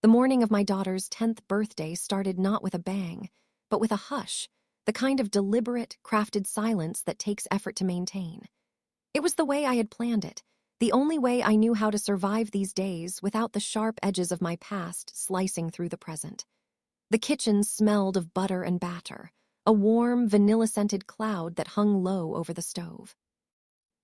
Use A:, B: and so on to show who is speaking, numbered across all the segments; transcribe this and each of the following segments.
A: The morning of my daughter's 10th birthday started not with a bang, but with a hush, the kind of deliberate, crafted silence that takes effort to maintain. It was the way I had planned it, the only way I knew how to survive these days without the sharp edges of my past slicing through the present. The kitchen smelled of butter and batter, a warm, vanilla-scented cloud that hung low over the stove.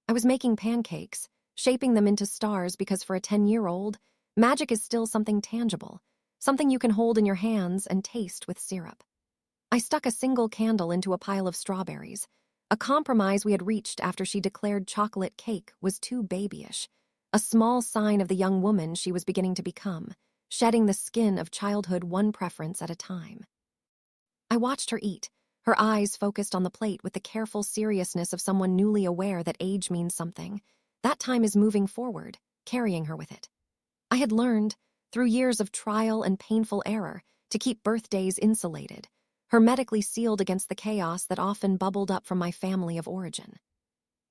A: I was making pancakes, shaping them into stars because for a 10-year-old, magic is still something tangible, something you can hold in your hands and taste with syrup. I stuck a single candle into a pile of strawberries, a compromise we had reached after she declared chocolate cake was too babyish, a small sign of the young woman she was beginning to become, shedding the skin of childhood one preference at a time. I watched her eat, her eyes focused on the plate with the careful seriousness of someone newly aware that age means something. That time is moving forward, carrying her with it. I had learned, through years of trial and painful error, to keep birthdays insulated, hermetically sealed against the chaos that often bubbled up from my family of origin.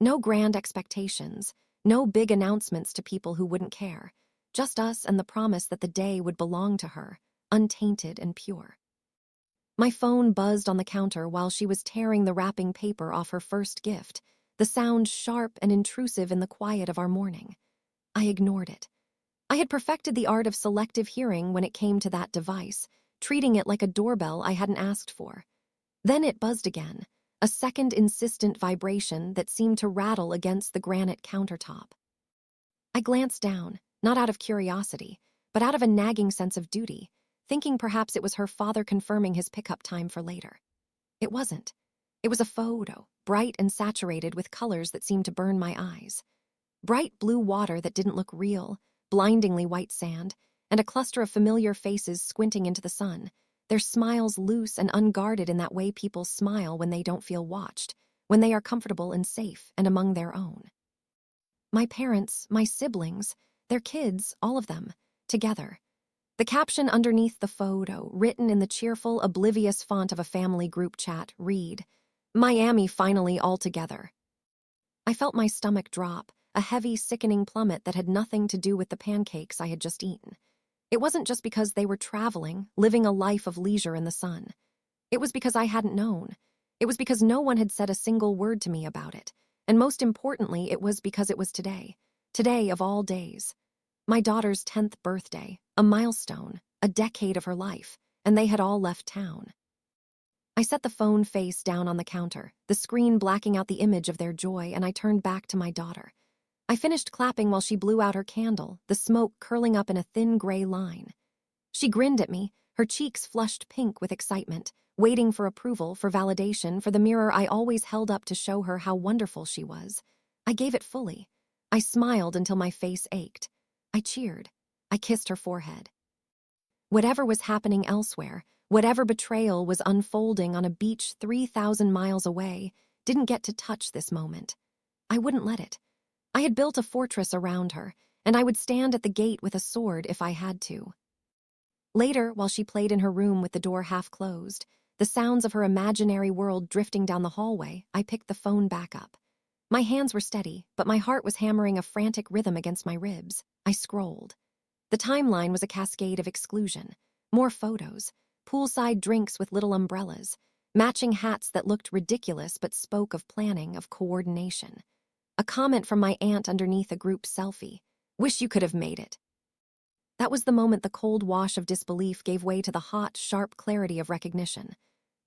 A: No grand expectations, no big announcements to people who wouldn't care, just us and the promise that the day would belong to her, untainted and pure. My phone buzzed on the counter while she was tearing the wrapping paper off her first gift, the sound sharp and intrusive in the quiet of our morning. I ignored it. I had perfected the art of selective hearing when it came to that device, treating it like a doorbell I hadn't asked for. Then it buzzed again, a second insistent vibration that seemed to rattle against the granite countertop. I glanced down, not out of curiosity, but out of a nagging sense of duty, thinking perhaps it was her father confirming his pickup time for later. It wasn't. It was a photo, bright and saturated with colors that seemed to burn my eyes. Bright blue water that didn't look real, blindingly white sand, and a cluster of familiar faces squinting into the sun, their smiles loose and unguarded in that way people smile when they don't feel watched, when they are comfortable and safe and among their own. My parents, my siblings, their kids, all of them, together. The caption underneath the photo, written in the cheerful, oblivious font of a family group chat, read, "Miami finally all together." I felt my stomach drop, a heavy, sickening plummet that had nothing to do with the pancakes I had just eaten. It wasn't just because they were traveling, living a life of leisure in the sun. It was because I hadn't known. It was because no one had said a single word to me about it. And most importantly, it was because it was today. Today of all days. My daughter's 10th birthday, a milestone, a decade of her life, and they had all left town. I set the phone face down on the counter, the screen blacking out the image of their joy, and I turned back to my daughter. I finished clapping while she blew out her candle, the smoke curling up in a thin gray line. She grinned at me, her cheeks flushed pink with excitement, waiting for approval, for validation, for the mirror I always held up to show her how wonderful she was. I gave it fully. I smiled until my face ached. I cheered. I kissed her forehead. Whatever was happening elsewhere, whatever betrayal was unfolding on a beach 3,000 miles away, didn't get to touch this moment. I wouldn't let it. I had built a fortress around her, and I would stand at the gate with a sword if I had to. Later, while she played in her room with the door half closed, the sounds of her imaginary world drifting down the hallway, I picked the phone back up. My hands were steady, but my heart was hammering a frantic rhythm against my ribs. I scrolled. The timeline was a cascade of exclusion. More photos, poolside drinks with little umbrellas, matching hats that looked ridiculous but spoke of planning, of coordination. A comment from my aunt underneath a group selfie. "Wish you could have made it." That was the moment the cold wash of disbelief gave way to the hot, sharp clarity of recognition.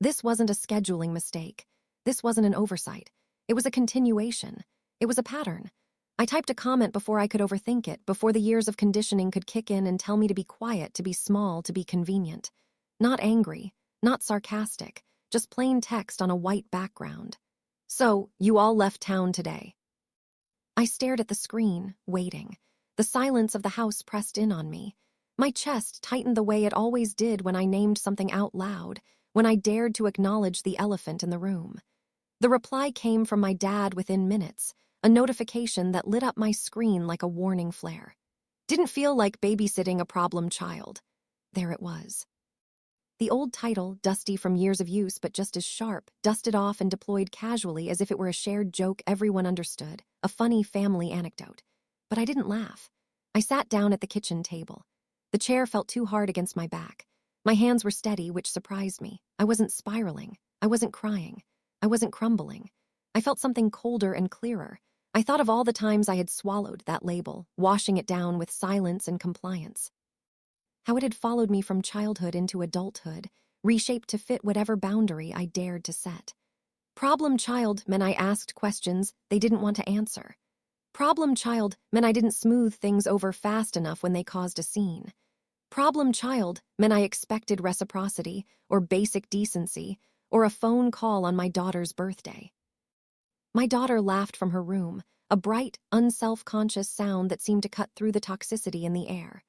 A: This wasn't a scheduling mistake. This wasn't an oversight. It was a continuation. It was a pattern. I typed a comment before I could overthink it, before the years of conditioning could kick in and tell me to be quiet, to be small, to be convenient. Not angry, not sarcastic, just plain text on a white background. "So, you all left town today." I stared at the screen, waiting. The silence of the house pressed in on me. My chest tightened the way it always did when I named something out loud, when I dared to acknowledge the elephant in the room. The reply came from my dad within minutes, a notification that lit up my screen like a warning flare. Didn't feel like babysitting a problem child. There it was. The old title, dusty from years of use but just as sharp, dusted off and deployed casually as if it were a shared joke everyone understood, a funny family anecdote. But I didn't laugh. I sat down at the kitchen table. The chair felt too hard against my back. My hands were steady, which surprised me. I wasn't spiraling. I wasn't crying. I wasn't crumbling. I felt something colder and clearer. I thought of all the times I had swallowed that label, washing it down with silence and compliance. How it had followed me from childhood into adulthood, reshaped to fit whatever boundary I dared to set. Problem child meant I asked questions they didn't want to answer. Problem child meant I didn't smooth things over fast enough when they caused a scene. Problem child meant I expected reciprocity, or basic decency, or a phone call on my daughter's birthday. My daughter laughed from her room, a bright, unself-conscious sound that seemed to cut through the toxicity in the air.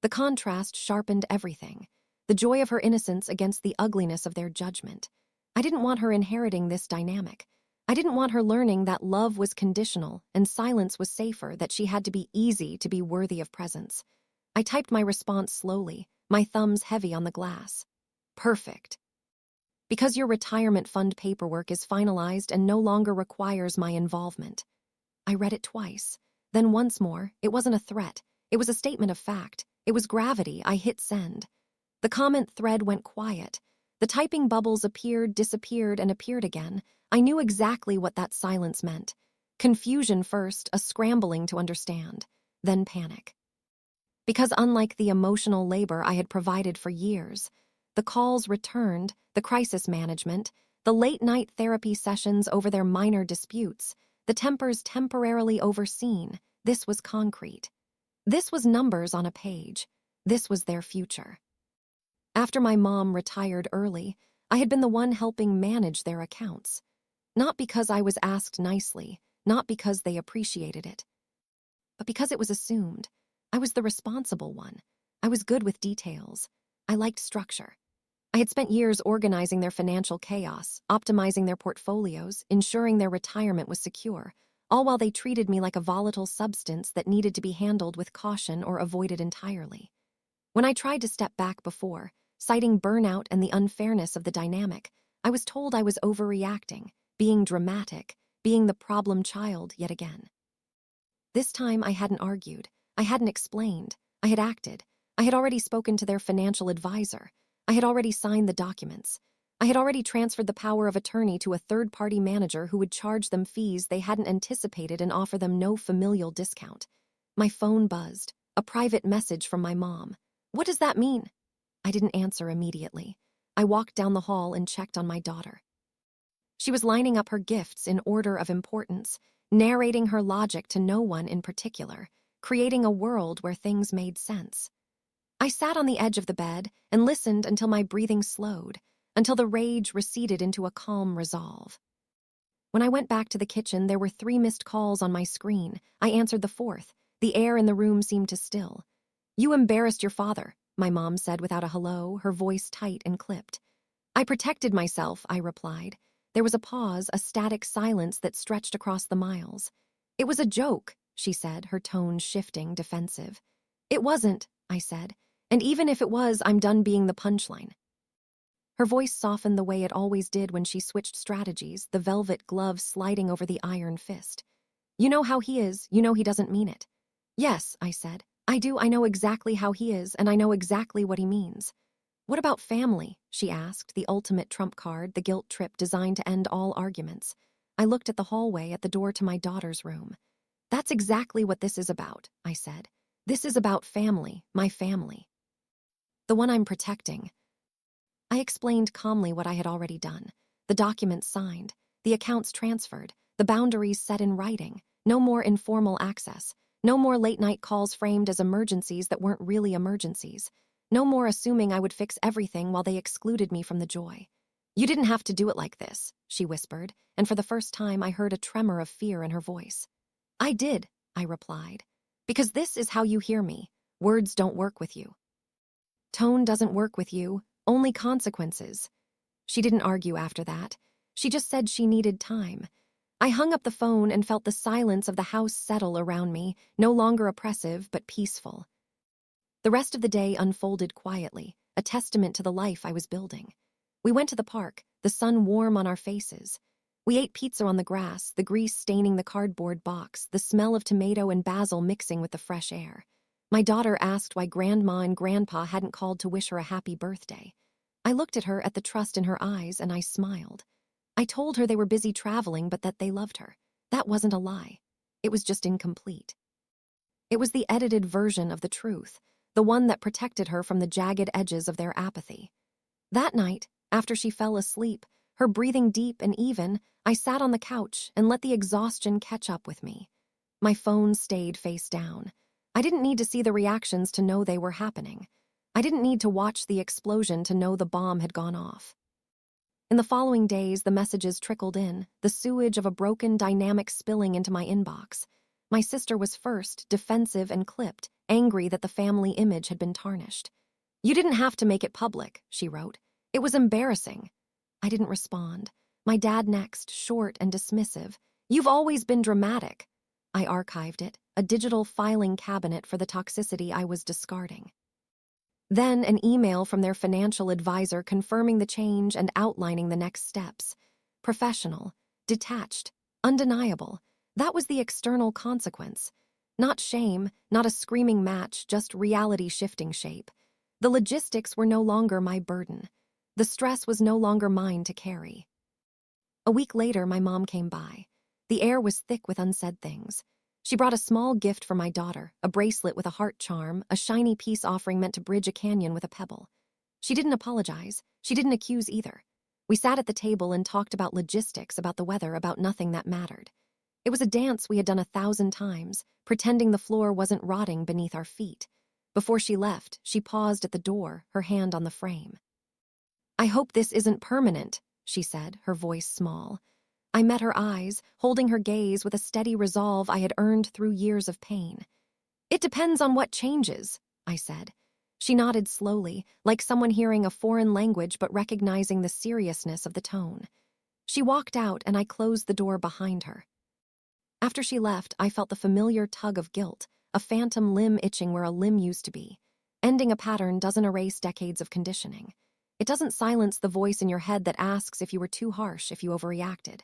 A: The contrast sharpened everything, the joy of her innocence against the ugliness of their judgment. I didn't want her inheriting this dynamic. I didn't want her learning that love was conditional and silence was safer, that she had to be easy to be worthy of presence. I typed my response slowly, my thumbs heavy on the glass. Perfect. Because your retirement fund paperwork is finalized and no longer requires my involvement. I read it twice. Then once more. It wasn't a threat. It was a statement of fact. It was gravity. I hit send. The comment thread went quiet. The typing bubbles appeared, disappeared, and appeared again. I knew exactly what that silence meant. Confusion first, a scrambling to understand. Then panic. Because unlike the emotional labor I had provided for years, the calls returned, the crisis management, the late-night therapy sessions over their minor disputes, the tempers temporarily overseen, this was concrete. This was numbers on a page. This was their future. After my mom retired early, I had been the one helping manage their accounts. Not because I was asked nicely, not because they appreciated it, but because it was assumed. I was the responsible one. I was good with details. I liked structure. I had spent years organizing their financial chaos, optimizing their portfolios, ensuring their retirement was secure, all while they treated me like a volatile substance that needed to be handled with caution or avoided entirely. When I tried to step back before, citing burnout and the unfairness of the dynamic, I was told I was overreacting, being dramatic, being the problem child yet again. This time I hadn't argued. I hadn't explained. I had acted. I had already spoken to their financial advisor. I had already signed the documents. I had already transferred the power of attorney to a third-party manager who would charge them fees they hadn't anticipated and offer them no familial discount. My phone buzzed. A private message from my mom. What does that mean? I didn't answer immediately. I walked down the hall and checked on my daughter. She was lining up her gifts in order of importance, narrating her logic to no one in particular, creating a world where things made sense. I sat on the edge of the bed and listened until my breathing slowed, until the rage receded into a calm resolve. When I went back to the kitchen, there were 3 missed calls on my screen. I answered the 4th. The air in the room seemed to still. "You embarrassed your father," my mom said without a hello, her voice tight and clipped. "I protected myself," I replied. There was a pause, a static silence that stretched across the miles. "It was a joke," she said, her tone shifting, defensive. "It wasn't," I said. "And even if it was, I'm done being the punchline." Her voice softened the way it always did when she switched strategies, the velvet glove sliding over the iron fist. "You know how he is, you know he doesn't mean it." "Yes," I said. "I do, I know exactly how he is, and I know exactly what he means." "What about family?" she asked, the ultimate trump card, the guilt trip designed to end all arguments. I looked at the hallway at the door to my daughter's room. "That's exactly what this is about," I said. "This is about family, my family. The one I'm protecting." I explained calmly what I had already done. The documents signed, the accounts transferred, the boundaries set in writing, no more informal access, no more late-night calls framed as emergencies that weren't really emergencies, no more assuming I would fix everything while they excluded me from the joy. "You didn't have to do it like this," she whispered, and for the first time I heard a tremor of fear in her voice. "I did," I replied, "because this is how you hear me. Words don't work with you. Tone doesn't work with you, only consequences." She didn't argue after that. She just said she needed time. I hung up the phone and felt the silence of the house settle around me, no longer oppressive but peaceful. The rest of the day unfolded quietly, a testament to the life I was building. We went to the park, the sun warm on our faces. We ate pizza on the grass, the grease staining the cardboard box, the smell of tomato and basil mixing with the fresh air. My daughter asked why Grandma and Grandpa hadn't called to wish her a happy birthday. I looked at her, at the trust in her eyes, and I smiled. I told her they were busy traveling, but that they loved her. That wasn't a lie. It was just incomplete. It was the edited version of the truth, the one that protected her from the jagged edges of their apathy. That night, after she fell asleep, her breathing deep and even, I sat on the couch and let the exhaustion catch up with me. My phone stayed face down. I didn't need to see the reactions to know they were happening. I didn't need to watch the explosion to know the bomb had gone off. In the following days, the messages trickled in, the sewage of a broken dynamic spilling into my inbox. My sister was first, defensive and clipped, angry that the family image had been tarnished. "You didn't have to make it public," she wrote. "It was embarrassing." I didn't respond. My dad next, short and dismissive. "You've always been dramatic." I archived it, a digital filing cabinet for the toxicity I was discarding. Then an email from their financial advisor confirming the change and outlining the next steps. Professional, detached, undeniable. That was the external consequence. Not shame, not a screaming match, just reality shifting shape. The logistics were no longer my burden. The stress was no longer mine to carry. A week later, my mom came by. The air was thick with unsaid things. She brought a small gift for my daughter, a bracelet with a heart charm, a shiny peace offering meant to bridge a canyon with a pebble. She didn't apologize. She didn't accuse either. We sat at the table and talked about logistics, about the weather, about nothing that mattered. It was a dance we had done 1,000 times, pretending the floor wasn't rotting beneath our feet. Before she left, she paused at the door, her hand on the frame. "I hope this isn't permanent," she said, her voice small. I met her eyes, holding her gaze with a steady resolve I had earned through years of pain. "It depends on what changes," I said. She nodded slowly, like someone hearing a foreign language but recognizing the seriousness of the tone. She walked out and I closed the door behind her. After she left, I felt the familiar tug of guilt, a phantom limb itching where a limb used to be. Ending a pattern doesn't erase decades of conditioning. It doesn't silence the voice in your head that asks if you were too harsh, if you overreacted.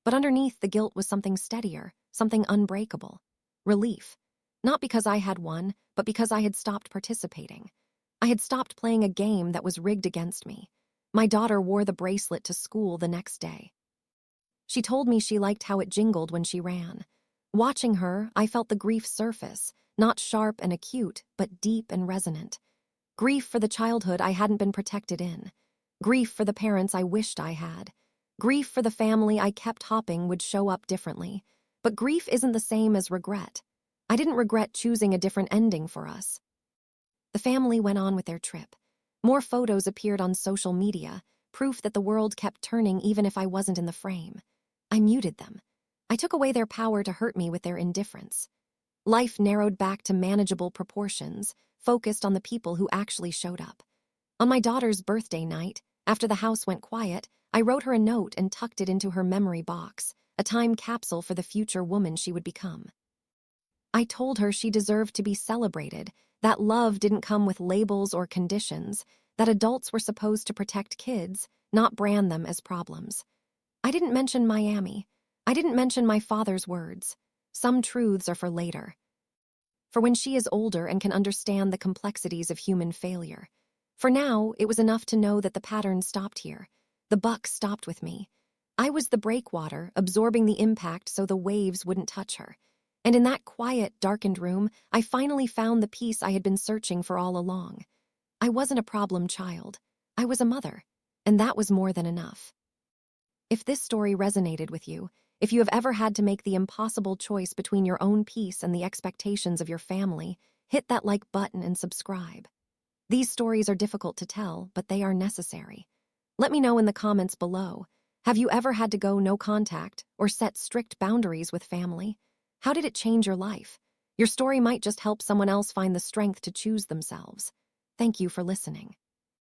A: But underneath the guilt was something steadier, something unbreakable. Relief. Not because I had won, but because I had stopped participating. I had stopped playing a game that was rigged against me. My daughter wore the bracelet to school the next day. She told me she liked how it jingled when she ran. Watching her, I felt the grief surface, not sharp and acute, but deep and resonant. Grief for the childhood I hadn't been protected in. Grief for the parents I wished I had. Grief for the family I kept hoping would show up differently. But grief isn't the same as regret. I didn't regret choosing a different ending for us. The family went on with their trip. More photos appeared on social media, proof that the world kept turning even if I wasn't in the frame. I muted them. I took away their power to hurt me with their indifference. Life narrowed back to manageable proportions, focused on the people who actually showed up. On my daughter's birthday night, after the house went quiet, I wrote her a note and tucked it into her memory box, a time capsule for the future woman she would become. I told her she deserved to be celebrated, that love didn't come with labels or conditions, that adults were supposed to protect kids, not brand them as problems. I didn't mention Miami. I didn't mention my father's words. Some truths are for later. For when she is older and can understand the complexities of human failure. For now, it was enough to know that the pattern stopped here. The buck stopped with me. I was the breakwater, absorbing the impact so the waves wouldn't touch her. And in that quiet, darkened room, I finally found the peace I had been searching for all along. I wasn't a problem child. I was a mother. And that was more than enough. If this story resonated with you, if you have ever had to make the impossible choice between your own peace and the expectations of your family, hit that like button and subscribe. These stories are difficult to tell, but they are necessary. Let me know in the comments below. Have you ever had to go no contact or set strict boundaries with family? How did it change your life? Your story might just help someone else find the strength to choose themselves. Thank you for listening.